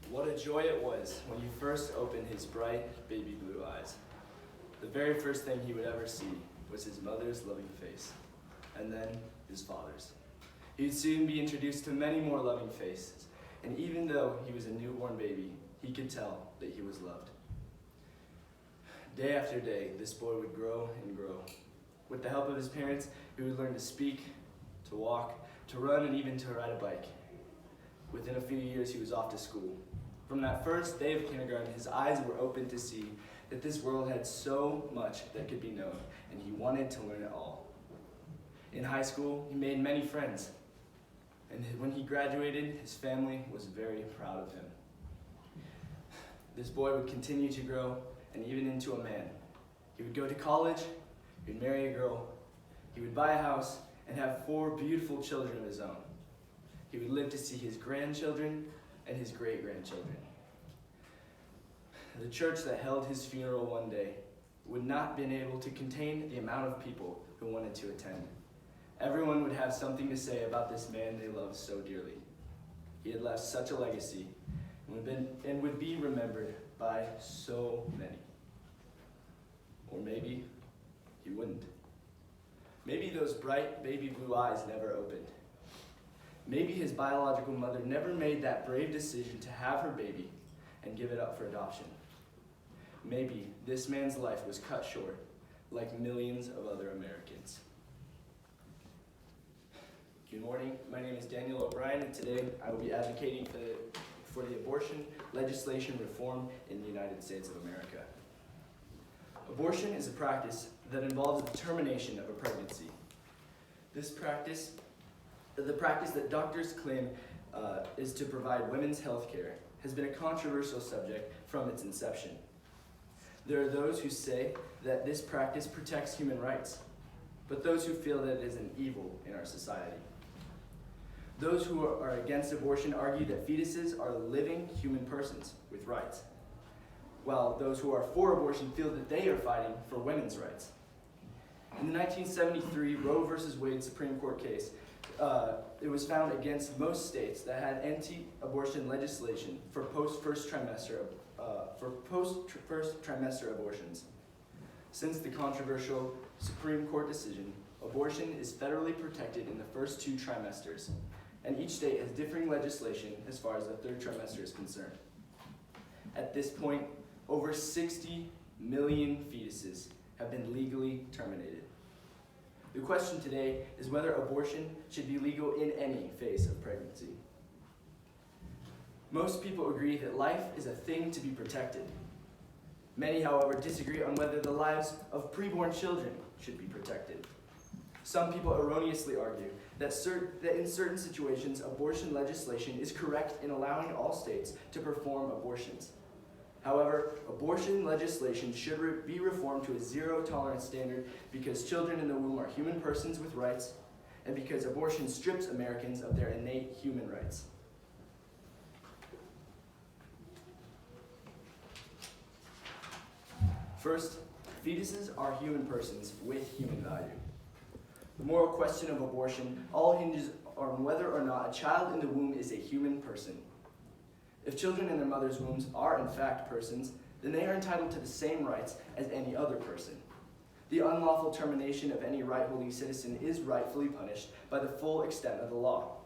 What a joy it was when he first opened his bright baby blue eyes. The very first thing he would ever see was his mother's loving face, and then his father's. He would soon be introduced to many more loving faces, and even though he was a newborn baby, he could tell that he was loved. Day after day, this boy would grow and grow. With the help of his parents, he would learn to speak, to walk, to run, and even to ride a bike. Within a few years, he was off to school. From that first day of kindergarten, his eyes were open to see that this world had so much that could be known, and he wanted to learn it all. In high school, he made many friends, and when he graduated, his family was very proud of him. This boy would continue to grow, and even into a man. He would go to college, he would marry a girl, he would buy a house, and have 4 beautiful children of his own. He would live to see his grandchildren and his great-grandchildren. The church that held his funeral one day would not have been able to contain the amount of people who wanted to attend. Everyone would have something to say about this man they loved so dearly. He had left such a legacy and would be remembered by so many. Or maybe he wouldn't. Maybe those bright baby blue eyes never opened. Maybe his biological mother never made that brave decision to have her baby and give it up for adoption. Maybe this man's life was cut short, like millions of other Americans. Good morning, my name is Daniel O'Brien, and today I will be advocating for the abortion legislation reform in the United States of America. Abortion is a practice that involves the termination of a pregnancy. This practice, the practice that doctors claim is to provide women's health care, has been a controversial subject from its inception. There are those who say that this practice protects human rights, but those who feel that it is an evil in our society. Those who are against abortion argue that fetuses are living human persons with rights, while those who are for abortion feel that they are fighting for women's rights. In the 1973 Roe v. Wade Supreme Court case, it was found against most states that had anti-abortion legislation for post-first trimester abortions. Since the controversial Supreme Court decision, abortion is federally protected in the first 2 trimesters, and each state has differing legislation as far as the 3rd trimester is concerned. At this point, over 60 million fetuses have been legally terminated. The question today is whether abortion should be legal in any phase of pregnancy. Most people agree that life is a thing to be protected. Many, however, disagree on whether the lives of preborn children should be protected. Some people erroneously argue that in certain situations, abortion legislation is correct in allowing all states to perform abortions. However, abortion legislation should be reformed to a zero-tolerance standard because children in the womb are human persons with rights, and because abortion strips Americans of their innate human rights. First, fetuses are human persons with human value. The moral question of abortion all hinges on whether or not a child in the womb is a human person. If children in their mother's wombs are in fact persons, then they are entitled to the same rights as any other person. The unlawful termination of any right-holding citizen is rightfully punished by the full extent of the law.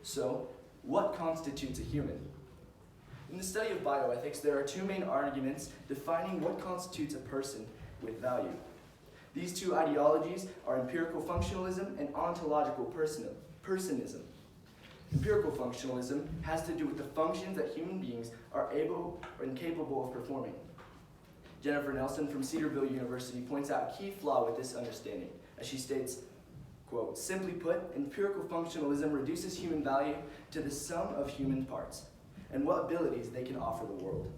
So, what constitutes a human? In the study of bioethics, there are 2 main arguments defining what constitutes a person with value. These 2 ideologies are empirical functionalism and ontological personism. Empirical functionalism has to do with the functions that human beings are able and capable of performing. Jennifer Nelson from Cedarville University points out a key flaw with this understanding, as she states, quote, "Simply put, empirical functionalism reduces human value to the sum of human parts and what abilities they can offer the world.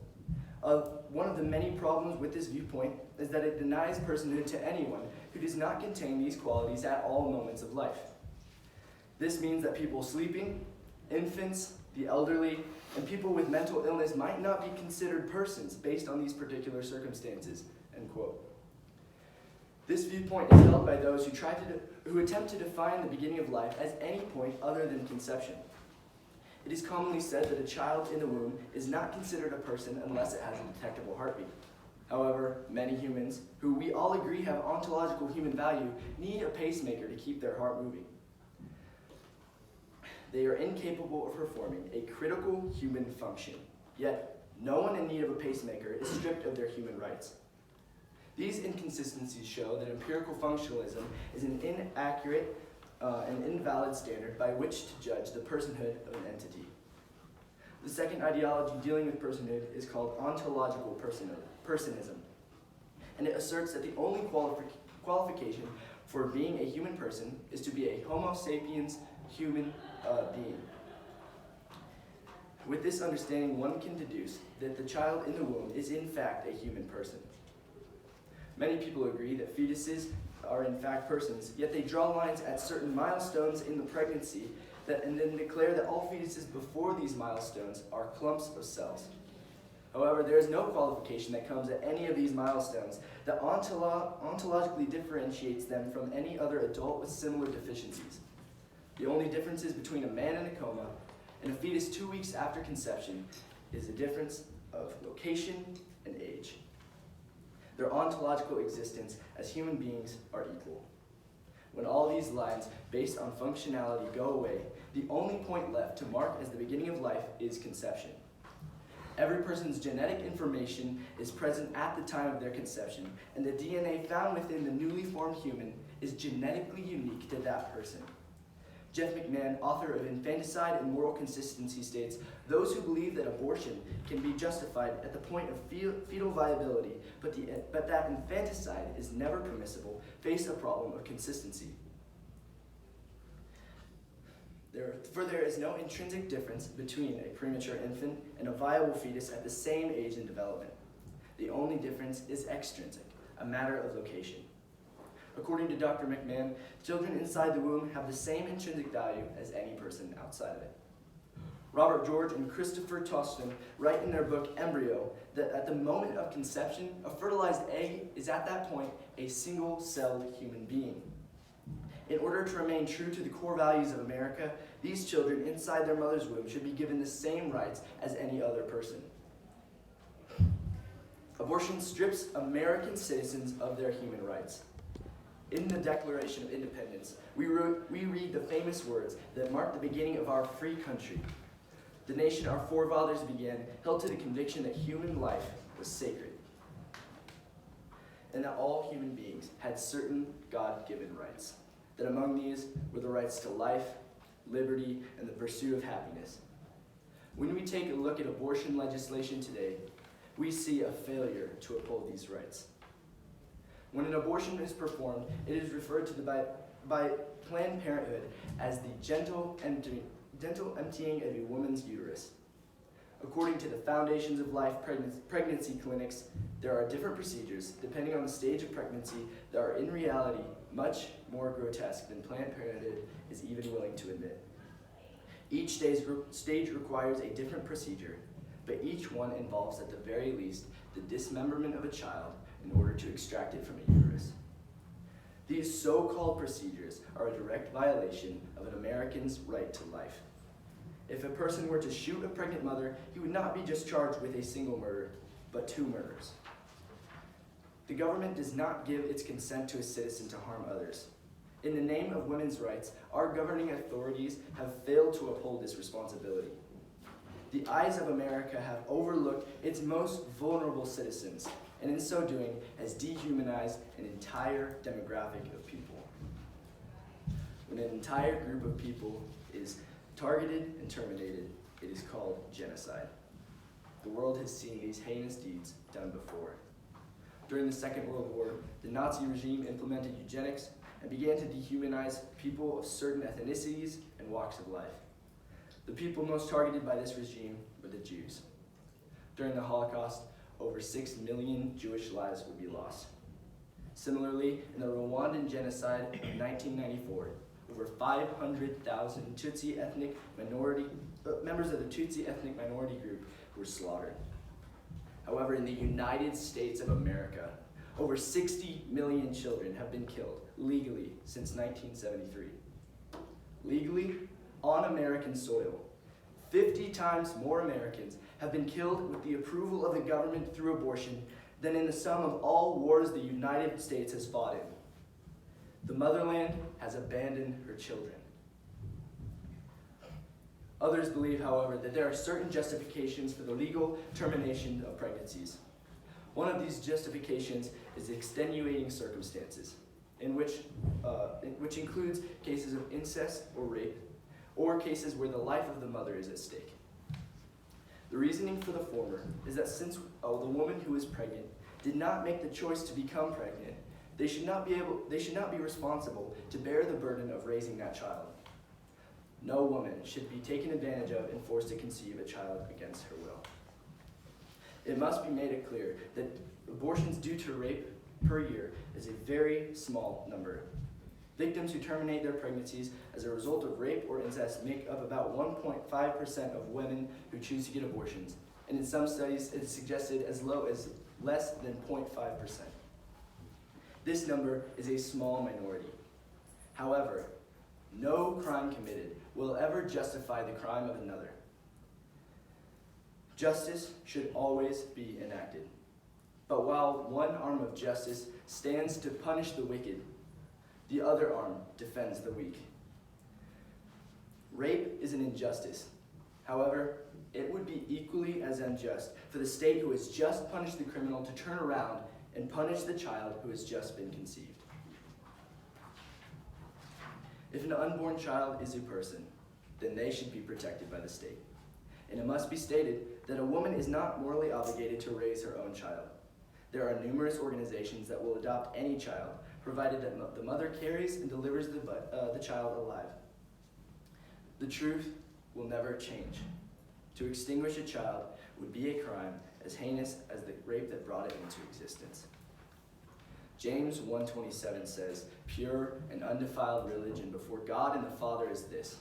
One of the many problems with this viewpoint is that it denies personhood to anyone who does not contain these qualities at all moments of life. This means that people sleeping, infants, the elderly, and people with mental illness might not be considered persons based on these particular circumstances," end quote. This viewpoint is held by those who attempt to define the beginning of life as any point other than conception. It is commonly said that a child in the womb is not considered a person unless it has a detectable heartbeat. However, many humans, who we all agree have ontological human value, need a pacemaker to keep their heart moving. They are incapable of performing a critical human function, yet no one in need of a pacemaker is stripped of their human rights. These inconsistencies show that empirical functionalism is an inaccurate and invalid standard by which to judge the personhood of an entity. The second ideology dealing with personhood is called ontological personism, and it asserts that the only qualification for being a human person is to be a Homo sapiens human being. With this understanding, one can deduce that the child in the womb is in fact a human person. Many people agree that fetuses are in fact persons, yet they draw lines at certain milestones in the pregnancy and then declare that all fetuses before these milestones are clumps of cells. However, there is no qualification that comes at any of these milestones that ontologically differentiates them from any other adult with similar deficiencies. The only differences between a man in a coma and a fetus 2 weeks after conception is a difference of location and age. Their ontological existence as human beings are equal. When all these lines based on functionality go away, the only point left to mark as the beginning of life is conception. Every person's genetic information is present at the time of their conception, and the DNA found within the newly formed human is genetically unique to that person. Jeff McMahon, author of Infanticide and Moral Consistency, states, "Those who believe that abortion can be justified at the point of fetal viability, but that infanticide is never permissible, face a problem of consistency." For there is no intrinsic difference between a premature infant and a viable fetus at the same age and development. The only difference is extrinsic, a matter of location. According to Dr. McMahon, children inside the womb have the same intrinsic value as any person outside of it. Robert George and Christopher Toston write in their book Embryo that at the moment of conception, a fertilized egg is at that point a single-celled human being. In order to remain true to the core values of America, these children inside their mother's womb should be given the same rights as any other person. Abortion strips American citizens of their human rights. In the Declaration of Independence, we read the famous words that mark the beginning of our free country. The nation our forefathers began held to the conviction that human life was sacred, and that all human beings had certain God-given rights, that among these were the rights to life, liberty, and the pursuit of happiness. When we take a look at abortion legislation today, we see a failure to uphold these rights. When an abortion is performed, it is referred to by Planned Parenthood as the gentle emptying of a woman's uterus. According to the Foundations of Life pregnancy clinics, there are different procedures, depending on the stage of pregnancy, that are in reality much more grotesque than Planned Parenthood is even willing to admit. Each stage requires a different procedure, but each one involves, at the very least, the dismemberment of a child in order to extract it from a uterus. These so-called procedures are a direct violation of an American's right to life. If a person were to shoot a pregnant mother, he would not be just charged with a single murder, but 2 murders. The government does not give its consent to a citizen to harm others. In the name of women's rights, our governing authorities have failed to uphold this responsibility. The eyes of America have overlooked its most vulnerable citizens, and in so doing has dehumanized an entire demographic of people. When an entire group of people is targeted and terminated, it is called genocide. The world has seen these heinous deeds done before. During the Second World War, the Nazi regime implemented eugenics and began to dehumanize people of certain ethnicities and walks of life. The people most targeted by this regime were the Jews. During the Holocaust, over 6 million Jewish lives would be lost. Similarly, in the Rwandan genocide of 1994, over 500,000 members of the Tutsi ethnic minority group were slaughtered. However, in the United States of America, over 60 million children have been killed legally since 1973. Legally, on American soil, 50 times more Americans have been killed with the approval of the government through abortion than in the sum of all wars the United States has fought in. The motherland has abandoned her children. Others believe, however, that there are certain justifications for the legal termination of pregnancies. One of these justifications is extenuating circumstances, which includes cases of incest or rape, or cases where the life of the mother is at stake. The reasoning for the former is that since the woman who is pregnant did not make the choice to become pregnant, they should not be responsible to bear the burden of raising that child. No woman should be taken advantage of and forced to conceive a child against her will. It must be made clear that abortions due to rape per year is a very small number. Victims who terminate their pregnancies as a result of rape or incest make up about 1.5% of women who choose to get abortions, and in some studies it is suggested as low as less than 0.5%. This number is a small minority. However, no crime committed will ever justify the crime of another. Justice should always be enacted. But while one arm of justice stands to punish the wicked, the other arm defends the weak. Rape is an injustice. However, it would be equally as unjust for the state who has just punished the criminal to turn around and punish the child who has just been conceived. If an unborn child is a person, then they should be protected by the state. And it must be stated that a woman is not morally obligated to raise her own child. There are numerous organizations that will adopt any child, provided that the mother carries and delivers the child alive. The truth will never change. To extinguish a child would be a crime as heinous as the rape that brought it into existence. James 1:27 says, "Pure and undefiled religion before God and the Father is this,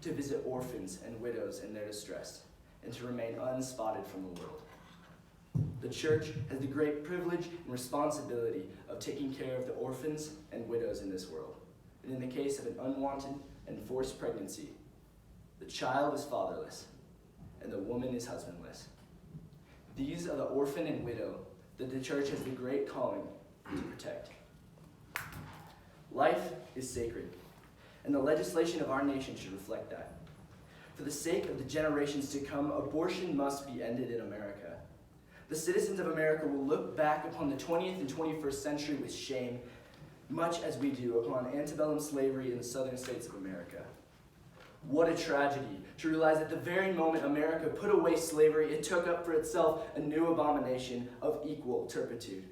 to visit orphans and widows in their distress, and to remain unspotted from the world." The church has the great privilege and responsibility of taking care of the orphans and widows in this world. And in the case of an unwanted and forced pregnancy, the child is fatherless and the woman is husbandless. These are the orphan and widow that the church has the great calling to protect. Life is sacred, and the legislation of our nation should reflect that. For the sake of the generations to come, abortion must be ended in America. The citizens of America will look back upon the 20th and 21st century with shame, much as we do upon antebellum slavery in the southern states of America. What a tragedy to realize that the very moment America put away slavery, it took up for itself a new abomination of equal turpitude.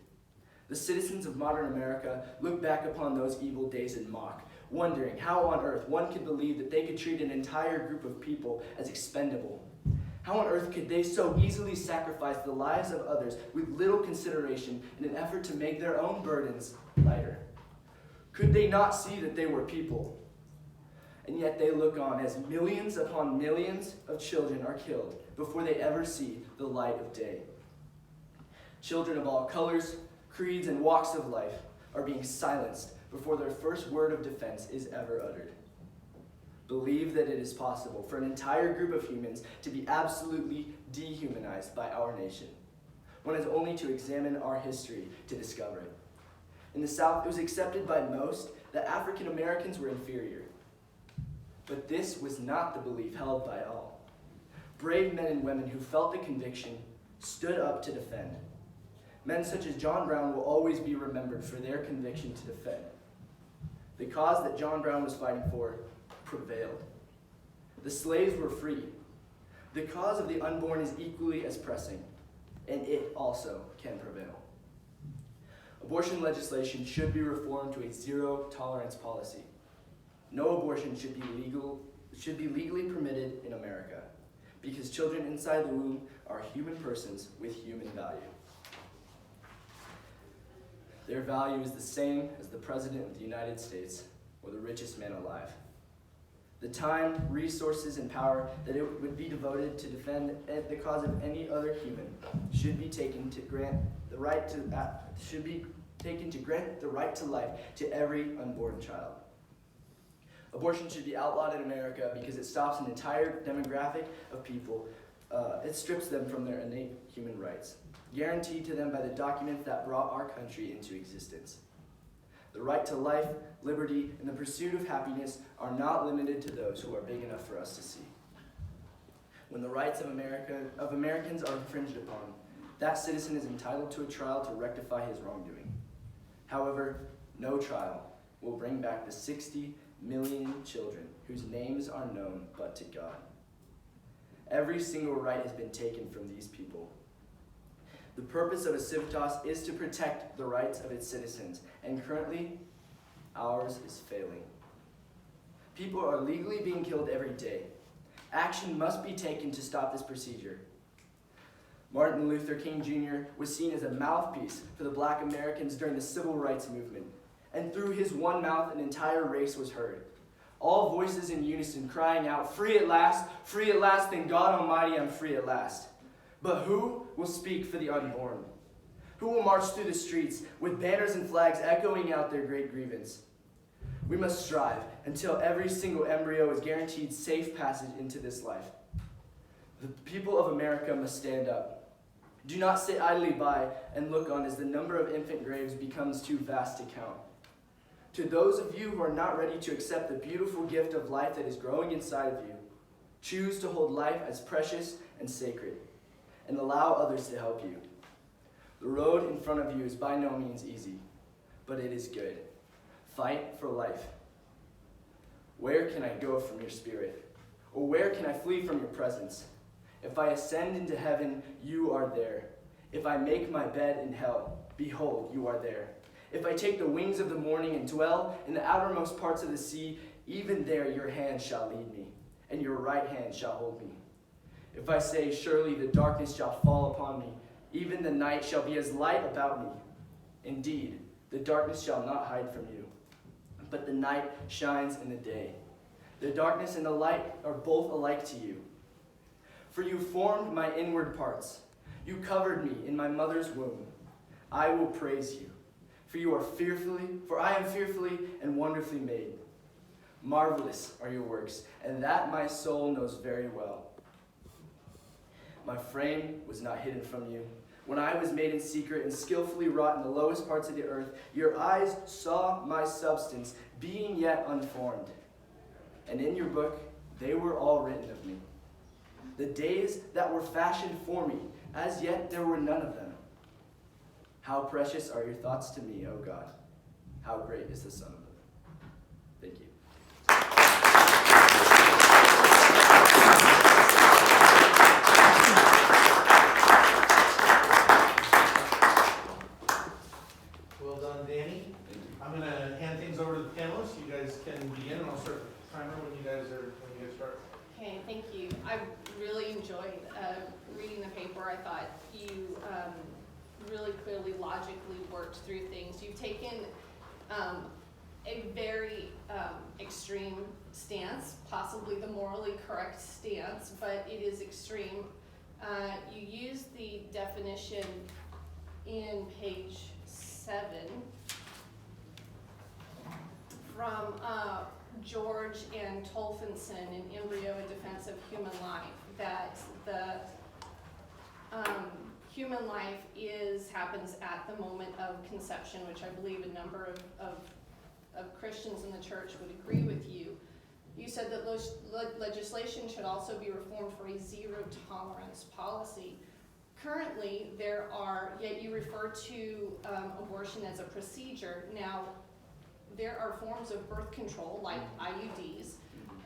The citizens of modern America look back upon those evil days and mock, wondering how on earth one could believe that they could treat an entire group of people as expendable. How on earth could they so easily sacrifice the lives of others with little consideration in an effort to make their own burdens lighter? Could they not see that they were people? And yet they look on as millions upon millions of children are killed before they ever see the light of day. Children of all colors, creeds, and walks of life are being silenced before their first word of defense is ever uttered. Believe that it is possible for an entire group of humans to be absolutely dehumanized by our nation. One has only to examine our history to discover it. In the South, it was accepted by most that African Americans were inferior. But this was not the belief held by all. Brave men and women who felt the conviction stood up to defend. Men such as John Brown will always be remembered for their conviction to defend. The cause that John Brown was fighting for prevailed. The slaves were freed. The cause of the unborn is equally as pressing, and it also can prevail. Abortion legislation should be reformed to a zero-tolerance policy. No abortion should be legally permitted in America, because children inside the womb are human persons with human value. Their value is the same as the President of the United States or the richest man alive. The time, resources, and power that it would be devoted to defend the cause of any other human should be taken to grant the right to life to every unborn child. Abortion should be outlawed in America because it stops an entire demographic of people. It strips them from their innate human rights, guaranteed to them by the documents that brought our country into existence. The right to life, liberty, and the pursuit of happiness are not limited to those who are big enough for us to see. When the rights of Americans are infringed upon, that citizen is entitled to a trial to rectify his wrongdoing. However, no trial will bring back the 60 million children whose names are known but to God. Every single right has been taken from these people. The purpose of a civitas is to protect the rights of its citizens, and currently, ours is failing. People are legally being killed every day. Action must be taken to stop this procedure. Martin Luther King Jr. was seen as a mouthpiece for the Black Americans during the Civil Rights Movement, and through his one mouth, an entire race was heard. All voices in unison crying out, free at last, thank God Almighty, I'm free at last. But who will speak for the unborn? Who will march through the streets with banners and flags echoing out their great grievance? We must strive until every single embryo is guaranteed safe passage into this life. The people of America must stand up. Do not sit idly by and look on as the number of infant graves becomes too vast to count. To those of you who are not ready to accept the beautiful gift of life that is growing inside of you, choose to hold life as precious and sacred, and allow others to help you. The road in front of you is by no means easy, but it is good. Fight for life. Where can I go from your spirit? Or where can I flee from your presence? If I ascend into heaven, you are there. If I make my bed in hell, behold, you are there. If I take the wings of the morning and dwell in the outermost parts of the sea, even there your hand shall lead me, and your right hand shall hold me. If I say, surely the darkness shall fall upon me, even the night shall be as light about me. Indeed, the darkness shall not hide from you, but the night shines in the day. The darkness and the light are both alike to you. For you formed my inward parts. You covered me in my mother's womb. I will praise you, for I am fearfully and wonderfully made. Marvelous are your works, and that my soul knows very well. My frame was not hidden from you. When I was made in secret and skillfully wrought in the lowest parts of the earth, your eyes saw my substance, being yet unformed. And in your book, they were all written of me. The days that were fashioned for me, as yet there were none of them. How precious are your thoughts to me, O God. How great is the sum of them. Thank you. Well done, Danny. I'm going to hand things over to the panelists. You guys can begin, and I'll start the timer when you guys start. Okay, thank you. I really enjoyed reading the paper. I thought you really clearly, logically worked through things. You've taken a very extreme stance, possibly the morally correct stance, but it is extreme. You use the definition in page 7 from George and Tolfinson in Embryo in Defense of Human Life, that the human life happens at the moment of conception, which I believe a number of Christians in the church would agree with you. You said that legislation should also be reformed for a zero tolerance policy. Currently, yet you refer to abortion as a procedure. Now, there are forms of birth control, like IUDs,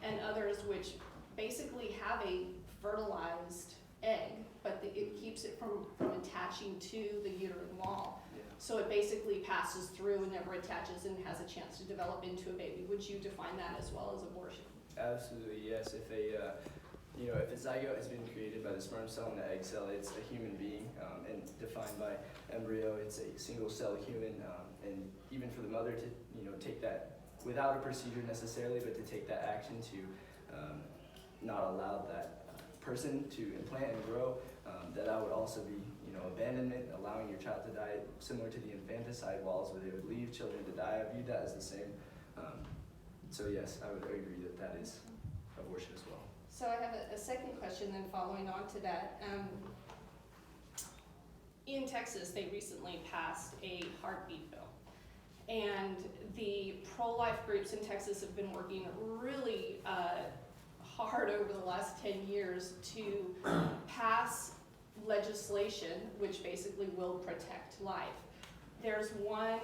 and others which basically have a fertilized egg, but it keeps it from attaching to the uterine wall. Yeah. So it basically passes through and never attaches and has a chance to develop into a baby. Would you define that as well as abortion? Absolutely, yes. If a zygote has been created by the sperm cell and the egg cell, it's a human being, and defined by embryo, it's a single cell human, and even for the mother to take that without a procedure necessarily, but to take that action to not allow that person to implant and grow, that would also be abandonment, allowing your child to die, similar to the infanticide walls where they would leave children to die. I viewed that as the same. So yes, I would agree that that is abortion as well. So I have a second question then following on to that. In Texas, they recently passed a heartbeat bill. And the pro-life groups in Texas have been working really hard over the last 10 years to pass legislation which basically will protect life. There's one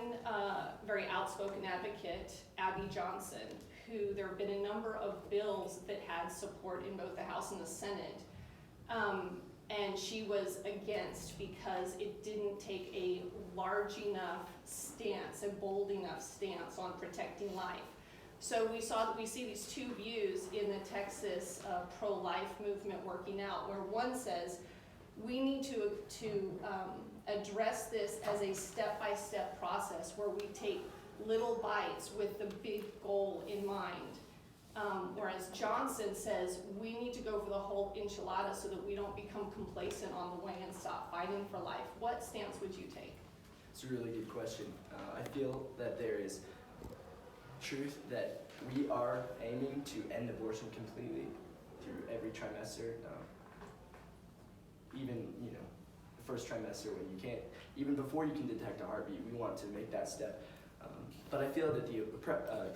very outspoken advocate, Abby Johnson, who there have been a number of bills that had support in both the House and the Senate. And she was against because it didn't take a large enough stance, a bold enough stance on protecting life. So we see these two views in the Texas pro-life movement working out, where one says we need to address this as a step-by-step process where we take little bites with the big goal in mind. Whereas Johnson says we need to go for the whole enchilada so that we don't become complacent on the way and stop fighting for life. What stance would you take? It's a really good question. I feel that there is truth that we are aiming to end abortion completely through every trimester. Even, the first trimester when you can't, even before you can detect a heartbeat, we want to make that step. But I feel that the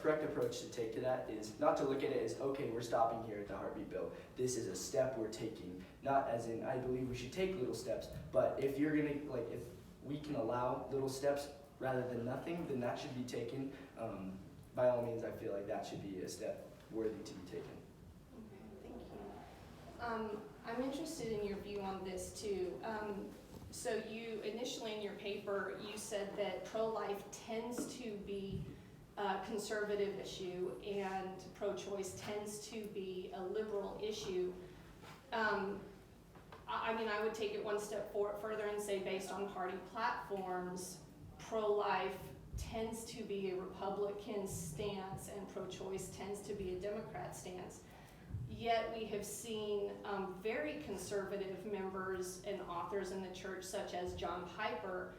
correct approach to take to that is not to look at it as, okay, we're stopping here at the heartbeat bill. This is a step we're taking. Not as in, I believe we should take little steps, but if you're gonna, if we can allow little steps rather than nothing, then that should be taken. By all means, I feel like that should be a step worthy to be taken. Okay, thank you. I'm interested in your view on this too. So you initially in your paper, you said that pro-life tends to be a conservative issue and pro-choice tends to be a liberal issue. I would take it one step further and say based on party platforms, pro-life tends to be a Republican stance and pro-choice tends to be a Democrat stance. Yet we have seen very conservative members and authors in the church, such as John Piper,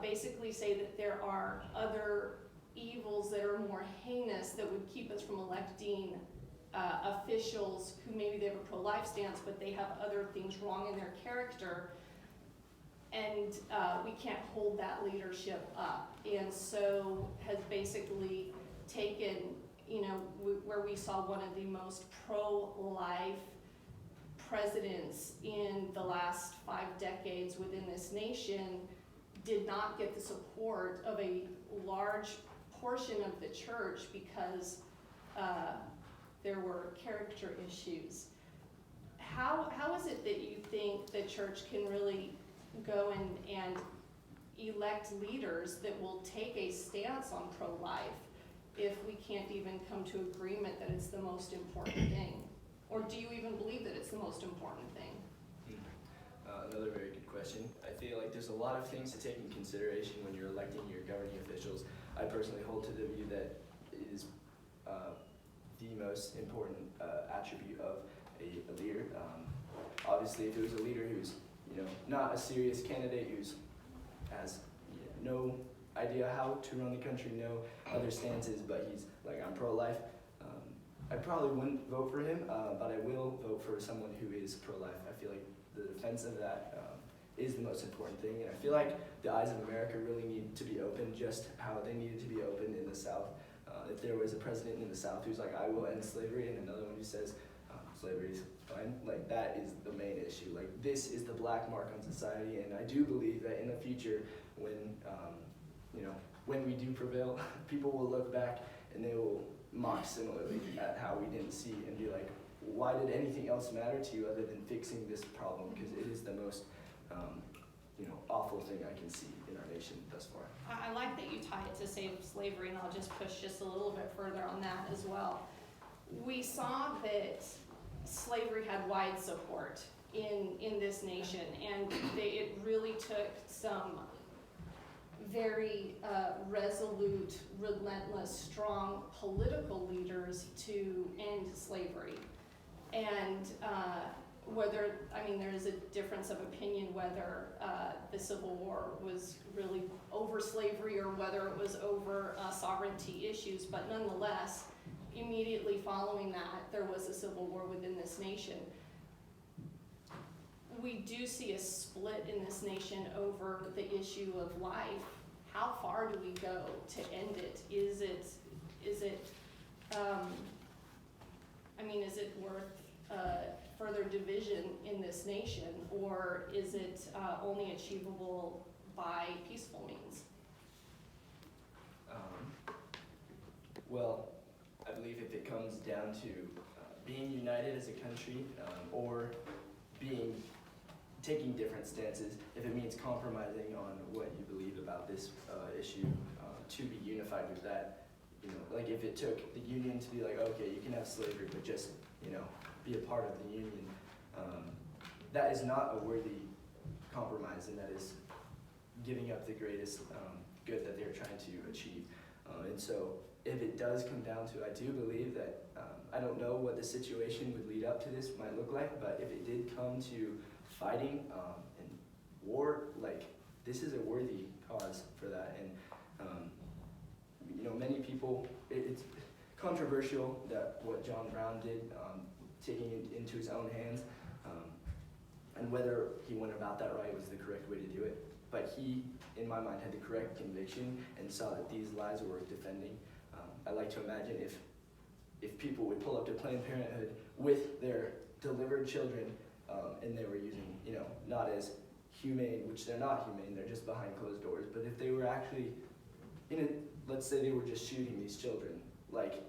basically say that there are other evils that are more heinous that would keep us from electing officials who maybe they have a pro-life stance, but they have other things wrong in their character, and we can't hold that leadership up. And so has basically taken, where we saw one of the most pro-life presidents in the last 5 decades within this nation did not get the support of a large portion of the church because there were character issues. How is it that you think the church can really go and elect leaders that will take a stance on pro-life if we can't even come to agreement that it's the most important thing? Or do you even believe that it's the most important thing? Another very good question. I feel like there's a lot of things to take in consideration when you're electing your governing officials. I personally hold to the view that it is the most important attribute of a leader. Obviously, if it was a leader who's not a serious candidate, who's has no idea how to run the country, no other stances, but he's like, I'm pro-life, I probably wouldn't vote for him, but I will vote for someone who is pro-life. I feel like the defense of that is the most important thing, and I feel like the eyes of America really need to be open, just how they needed to be open in the South. If there was a president in the South who's like, I will end slavery, and another one who says, slavery is fine, like that is the main issue. Like this is the black mark on society, and I do believe that in the future, when we do prevail, people will look back and they will mock similarly at how we didn't see and be like, why did anything else matter to you other than fixing this problem? Because it is the most awful thing I can see in our nation thus far. I like that you tie it to save slavery, and I'll just push just a little bit further on that as well. We saw that slavery had wide support in this nation, and it really took some very resolute, relentless, strong political leaders to end slavery. And there is a difference of opinion whether the Civil War was really over slavery or whether it was over sovereignty issues, but nonetheless, immediately following that, there was a civil war within this nation. We do see a split in this nation over the issue of life. How far do we go to end it? Is it worth further division in this nation, or is it only achievable by peaceful means? Well, I believe if it comes down to being united as a country, or taking different stances, if it means compromising on what you believe about this issue, to be unified with that, like if it took the union to be like, okay, you can have slavery, but just, be a part of the union, that is not a worthy compromise, and that is giving up the greatest good that they're trying to achieve. And so if it does come down to, I do believe that, I don't know what the situation would lead up to this might look like, but if it did come to fighting and war, like, this is a worthy cause for that. And many people, it's controversial that what John Brown did, taking it into his own hands, and whether he went about that right was the correct way to do it. But he, in my mind, had the correct conviction and saw that these lives were worth defending. I like to imagine if people would pull up to Planned Parenthood with their delivered children, and they were using, not as humane, which they're not humane, they're just behind closed doors, but if they were actually let's say they were just shooting these children, like,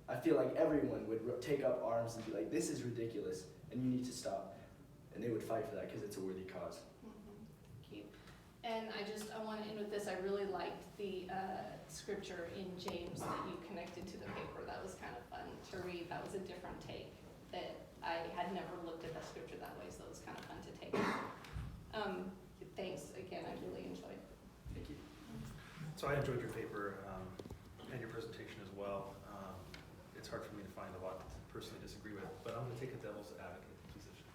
I feel like everyone would take up arms and be like, this is ridiculous, and you need to stop. And they would fight for that because it's a worthy cause. Thank you. And I want to end with this. I really liked the scripture in James that you connected to the paper. That was kind of fun to read. That was a different take that I had never looked at the scripture that way, so it was kind of fun to take. Thanks again. I really enjoyed it. Thank you. So I enjoyed your paper and your presentation as well. It's hard for me to find a lot to personally disagree with, but I'm going to take a devil's advocate position.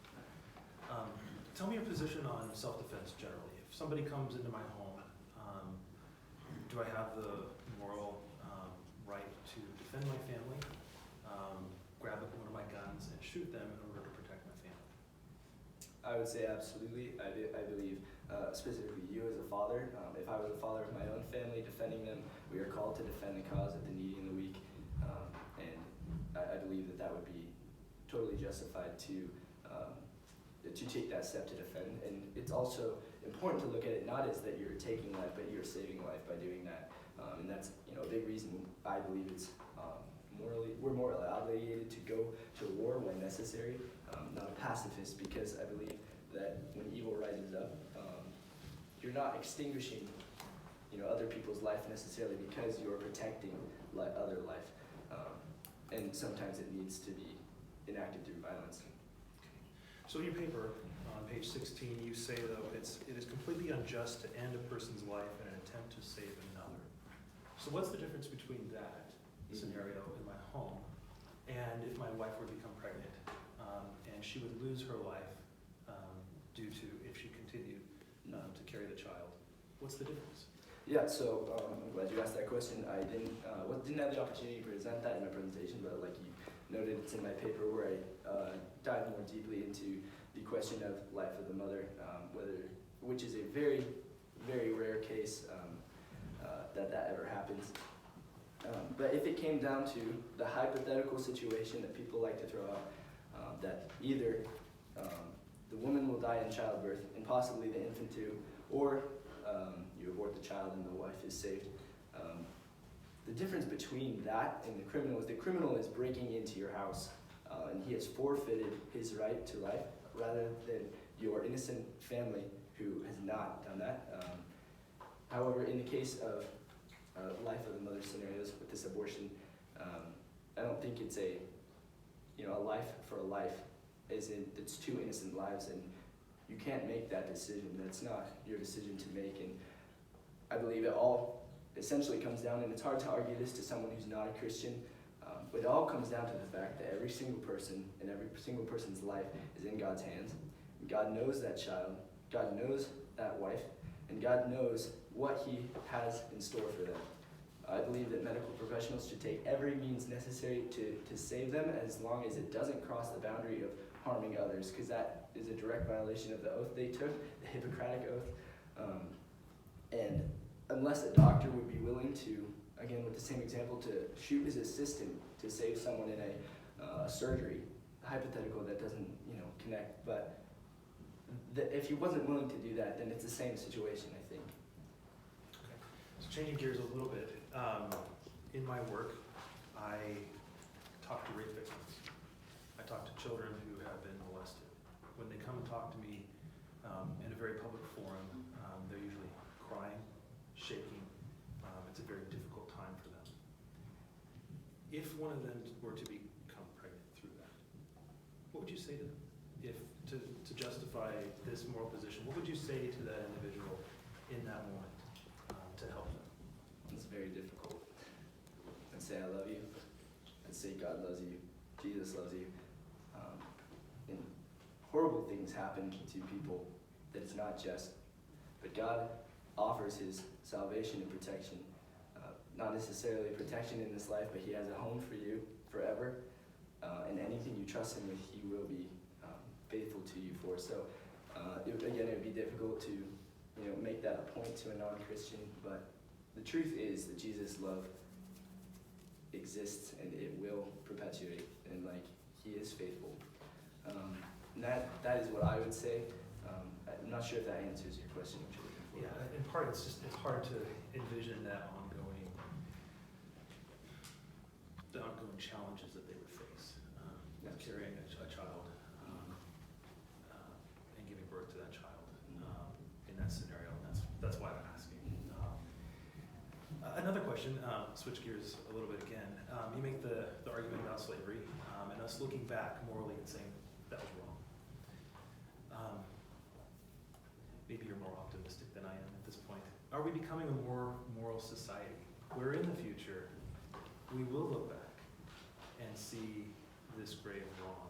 Tell me your position on self-defense generally. If somebody comes into my home, do I have the moral right to defend my family, grab one of my guns, and shoot them in order to protect my family? I would say absolutely. I believe, specifically you as a father, if I was a father of my own family, defending them, we are called to defend the cause of the needy and the weak. And I believe that would be totally justified to take that step to defend. And it's also important to look at it not as that you're taking life, but you're saving life by doing that. And that's a big reason I believe it's we're morally obligated to go to war when necessary. Not a pacifist, because I believe that when evil rises up, you're not extinguishing other people's life necessarily because you're protecting other life. And sometimes it needs to be enacted through violence. So in your paper, on page 16, you say, though, it is completely unjust to end a person's life in an attempt to save another. So what's the difference between that scenario in my home and if my wife were to become pregnant and she would lose her life due to if she continued to carry the child? What's the difference? Yeah, so I'm glad you asked that question. I didn't have the opportunity to present that in my presentation, but like you noted, it's in my paper where I dive more deeply into the question of life of the mother, which is a very, very rare case that ever happens. But if it came down to the hypothetical situation that people like to throw out, that either the woman will die in childbirth, and possibly the infant too, or you abort the child and the wife is saved. The difference between that and the criminal is breaking into your house, and he has forfeited his right to life, rather than your innocent family who has not done that. However, in the case of life of the mother scenarios with this abortion, I don't think it's a life for a life, as in it's two innocent lives, and you can't make that decision. That's not your decision to make, and I believe it all essentially comes down, and it's hard to argue this to someone who's not a Christian, but it all comes down to the fact that every single person and every single person's life is in God's hands. God knows that child, God knows that wife, and God knows what He has in store for them. I believe that medical professionals should take every means necessary to save them, as long as it doesn't cross the boundary of harming others, because that is a direct violation of the oath they took, the Hippocratic Oath. And unless a doctor would be willing to, again with the same example, to shoot his assistant to save someone in a surgery, hypothetical that doesn't connect, but if he wasn't willing to do that, then it's the same situation, I think. Okay. So changing gears a little bit, in my work, I talk to rape victims. I talk to children who have been molested. When they come and talk to me in a very public forum, they're usually crying, shaking. It's a very difficult time for them. If one of them were to become pregnant through that, what would you say to them? If to justify this moral position, what would you say to that individual in that moment to help them? It's very difficult. I'd say I love you. I'd say God loves you. Jesus loves you. And horrible things happen to people that it's not just. But God offers his salvation and protection. Not necessarily protection in this life, but he has a home for you forever. And anything you trust him with, he will be faithful to you for. So it would be difficult to make that a point to a non-Christian, but the truth is that Jesus' love exists and it will perpetuate, and he is faithful. And that is what I would say. I'm not sure if that answers your question. Yeah, in part it's hard to envision the ongoing challenges that they would face, carrying a child and giving birth to that child in that scenario. And that's why I'm asking. Another question, switch gears a little bit again. You make the argument about slavery and us looking back morally and saying that was wrong. Maybe you're more optimistic than I am at this point. Are we becoming a more moral society where in the future we will look back and see this grave wrong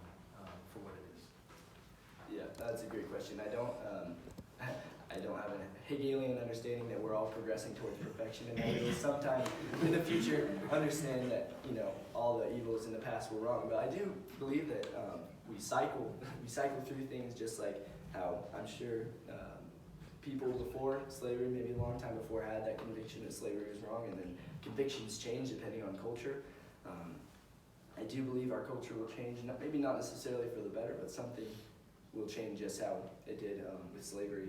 for what it is? Yeah, that's a great question. I don't have a Hegelian understanding that we're all progressing towards perfection, and that we will sometime in the future understand that all the evils in the past were wrong. But I do believe that we cycle through things, just like how I'm sure people before slavery, maybe a long time before, had that conviction that slavery was wrong, and then convictions change depending on culture. I do believe our culture will change, maybe not necessarily for the better, but something will change, just how it did with slavery.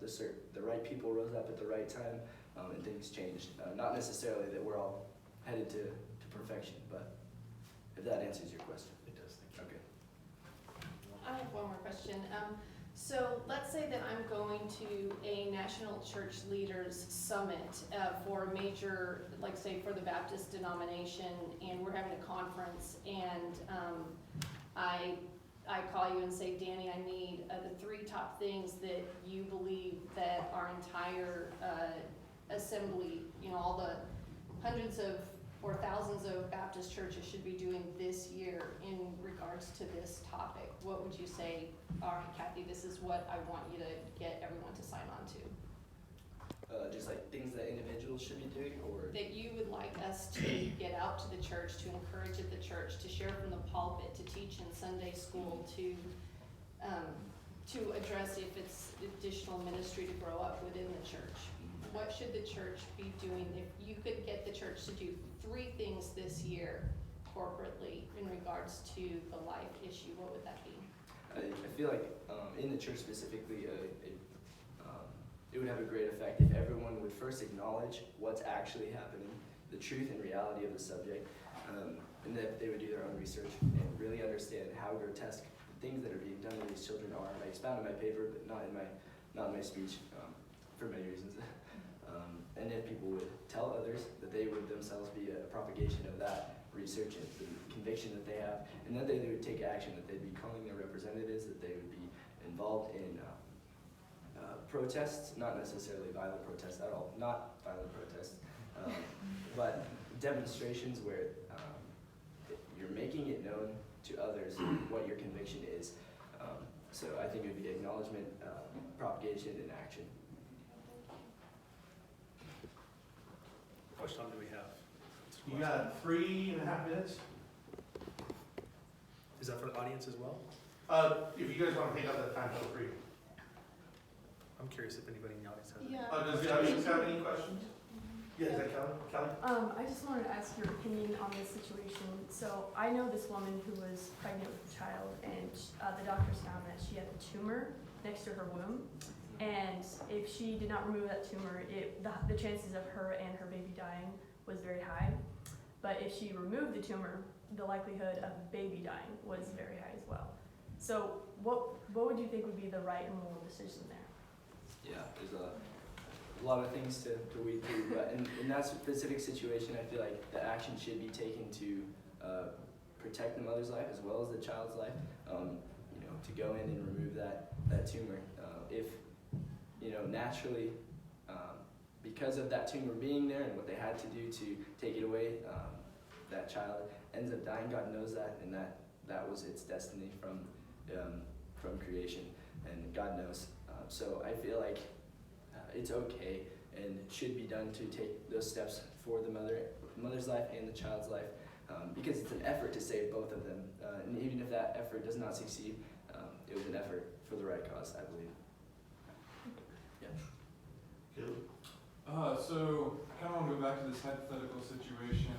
The right people rose up at the right time, and things changed. Not necessarily that we're all headed to perfection, but if that answers your question. It does, thank you. Okay. I have one more question. So let's say that I'm going to a National Church Leaders Summit for a major, say for the Baptist denomination, and we're having a conference, and I call you and say, Danny, I need the 3 top things that you believe that our entire assembly, all the hundreds of or thousands of Baptist churches should be doing this year in regards to this topic. What would you say, all right, Kathy, this is what I want you to get everyone to sign on to? Just things that individuals should be doing, or? That you would like us to get out to the church, to encourage at the church, to share from the pulpit, to teach in Sunday school, to address if it's additional ministry to grow up within the church. What should the church be doing? If you could get the church to do 3 things this year corporately in regards to the life issue, what would that be? I feel like in the church specifically, it would have a great effect if everyone would first acknowledge what's actually happening, the truth and reality of the subject, and that they would do their own research and really understand how grotesque the things that are being done to these children are. I expound in my paper, but not in my speech, for many reasons. And if people would tell others that they would themselves be a propagation of that research and the conviction that they have, and that they would take action, that they'd be calling their representatives, that they would be involved in protests, not necessarily violent protests at all, not violent protests, but demonstrations where you're making it known to others what your conviction is. So I think it would be acknowledgement, propagation, and action. How much time do we have? You got 3.5 minutes. Is that for the audience as well? If you guys want to take out that time, feel free. I'm curious if anybody in the audience has any. Yeah. Does the audience have any questions? Yeah, is that Kelly? Kelly? I just wanted to ask your opinion on this situation. So I know this woman who was pregnant with a child, and the doctors found that she had a tumor next to her womb. And if she did not remove that tumor, the chances of her and her baby dying was very high. But if she removed the tumor, the likelihood of the baby dying was very high as well. So what would you think would be the right and moral decision there? Yeah, there's a lot of things to weed through, but in that specific situation, I feel like the action should be taken to protect the mother's life as well as the child's life. To go in and remove that tumor. If naturally, because of that tumor being there and what they had to do to take it away, that child ends up dying. God knows that, and that was its destiny from creation, and God knows. So I feel like it's okay and should be done to take those steps for the mother's life and the child's life, because it's an effort to save both of them. And even if that effort does not succeed, it was an effort for the right cause, I believe. Yeah. Caleb? So kind of want to go back to this hypothetical situation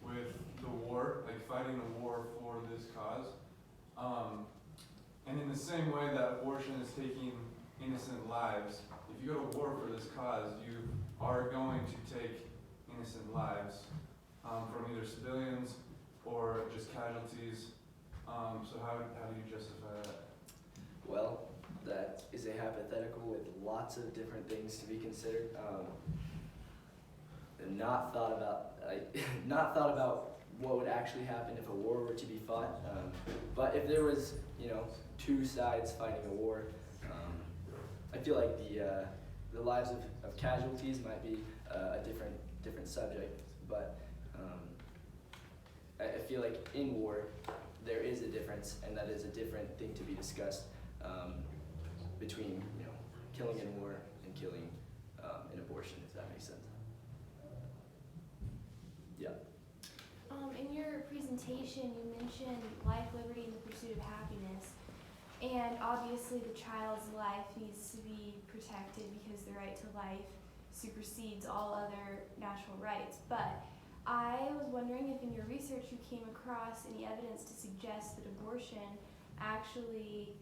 with the war, like fighting a war for this cause. And in the same way that abortion is taking innocent lives, if you go to war for this cause, you are going to take innocent lives from either civilians or just casualties. So how do you justify that? Well, that is a hypothetical with lots of different things to be considered. And not thought about what would actually happen if a war were to be fought. But if there was, two sides fighting a war, I feel like the lives of casualties might be a different subject. But I feel like in war there is a difference, and that is a different thing to be discussed between killing in war and killing in abortion, if that makes sense. Yeah. In your presentation, you mentioned life, liberty, and the pursuit of happiness. And obviously the child's life needs to be protected because the right to life supersedes all other natural rights. But I was wondering if in your research you came across any evidence to suggest that abortion actually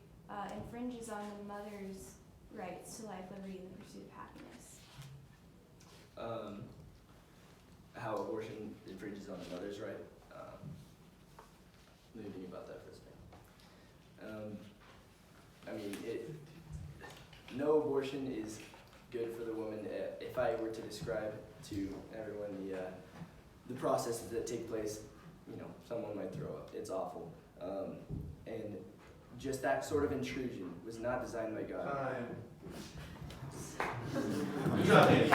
infringes on the mother's rights to life, liberty, and the pursuit of happiness. How abortion infringes on the mother's right. Let me think about that for a second. No abortion is good for the woman. If I were to describe to everyone the processes that take place, someone might throw up. It's awful. And just that sort of intrusion was not designed by God. Time. Good job, Danny.